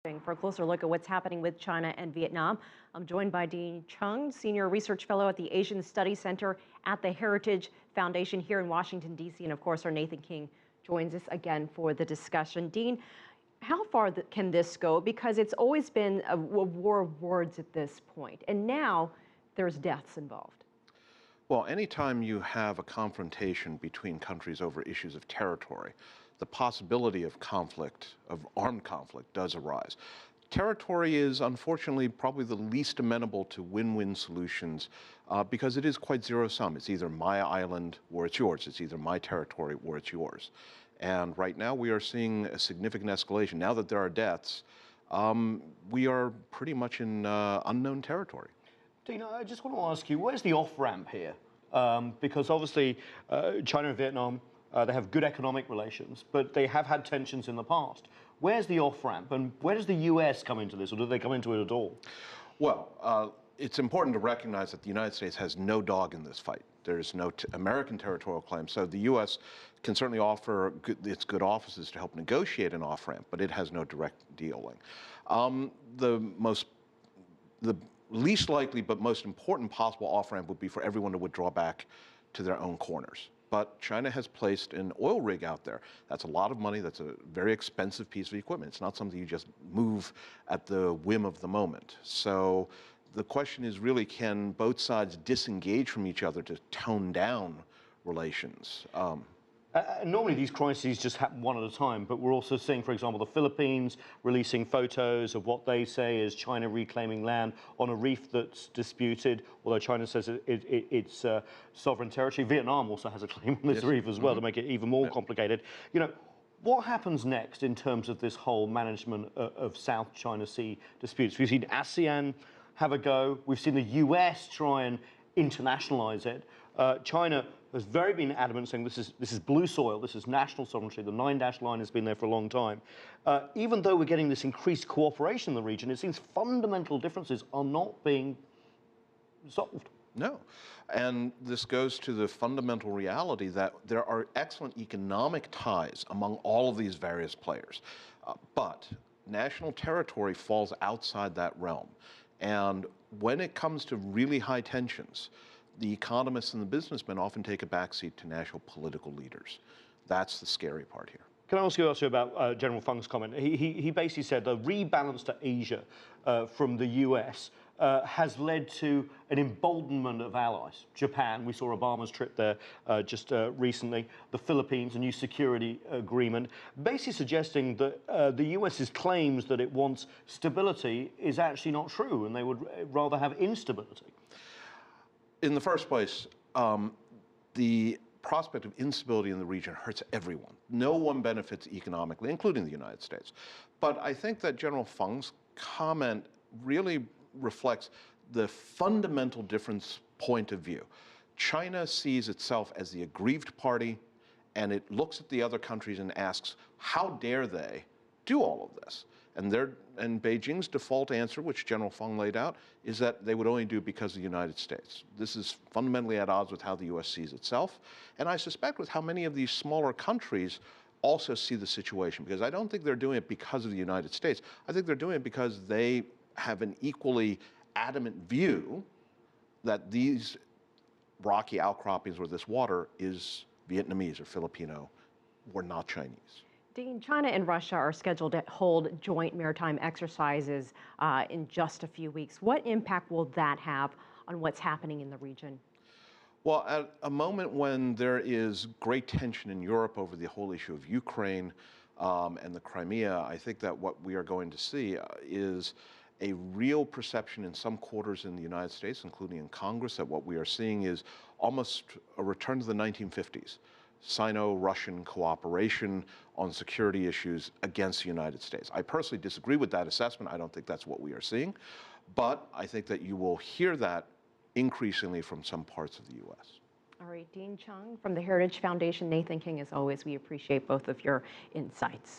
For a closer look at what's happening with China and Vietnam, I'm joined by Dean Cheng, Senior Research Fellow at the Asian Studies Center at the Heritage Foundation here in Washington, D.C. And of course, our Nathan King joins us again for the discussion. Dean, how far can this go? Because it's always been a war of words at this point, and now there's deaths involved. Well, anytime you have a confrontation between countries over issues of territory, the possibility of conflict, of armed conflict, does arise. Territory is, unfortunately, probably the least amenable to win-win solutions because it is quite zero-sum. It's either my island or it's yours. It's either my territory or it's yours. And right now we are seeing a significant escalation. Now that there are deaths, we are pretty much in unknown territory. Dean, I just want to ask you, where's the off-ramp here? Because obviously China and Vietnam, they have good economic relations, but they have had tensions in the past. Where's the off-ramp, and where does the US come into this, or do they come into it at all? Well, it's important to recognize that the United States has no dog in this fight. There's no American territorial claim, so the U.S. can certainly offer its good offices to help negotiate an off-ramp, but it has no direct dealing. The least likely but most important possible off-ramp would be for everyone to withdraw back to their own corners. But China has placed an oil rig out there. That's a lot of money. That's a very expensive piece of equipment. It's not something you just move at the whim of the moment. So the question is really, can both sides disengage from each other to tone down relations? Normally these crises just happen one at a time, but we're also seeing, for example, the Philippines releasing photos of what they say is China reclaiming land on a reef that's disputed, although China says it's sovereign territory. Vietnam also has a claim on this reef as well, to make it even more complicated. You know, what happens next in terms of this whole management of South China Sea disputes? We've seen ASEAN have a go. We've seen the US try and internationalize it. China has been adamant, saying this is blue soil, this is national sovereignty. The 9-dash line has been there for a long time. Even though we're getting this increased cooperation in the region, it seems fundamental differences are not being solved. No. And this goes to the fundamental reality that there are excellent economic ties among all of these various players. But national territory falls outside that realm. And when it comes to really high tensions, the economists and the businessmen often take a backseat to national political leaders. That's the scary part here. Can I ask you also about General Feng's comment? He basically said the rebalance to Asia from the US has led to an emboldenment of allies. Japan, we saw Obama's trip there just recently. The Philippines, a new security agreement, basically suggesting that the US's claims that it wants stability is actually not true, and they would rather have instability. In the first place, the prospect of instability in the region hurts everyone. No one benefits economically, including the United States. But I think that General Feng's comment really reflects the fundamental difference point of view. China sees itself as the aggrieved party, and it looks at the other countries and asks, how dare they do all of this? And Beijing's default answer, which General Feng laid out, is that they would only do it because of the United States. This is fundamentally at odds with how the U.S. sees itself, and I suspect with how many of these smaller countries also see the situation, because I don't think they're doing it because of the United States. I think they're doing it because they have an equally adamant view that these rocky outcroppings or this water is Vietnamese or Filipino or not Chinese. Dean, China and Russia are scheduled to hold joint maritime exercises in just a few weeks. What impact will that have on what's happening in the region? Well, at a moment when there is great tension in Europe over the whole issue of Ukraine and the Crimea, I think that what we are going to see is a real perception in some quarters in the United States, including in Congress, that what we are seeing is almost a return to the 1950s. Sino-Russian cooperation on security issues against the United States. I personally disagree with that assessment. I don't think that's what we are seeing, but I think that you will hear that increasingly from some parts of the U.S. All right, Dean Cheng from the Heritage Foundation, Nathan King, as always, we appreciate both of your insights.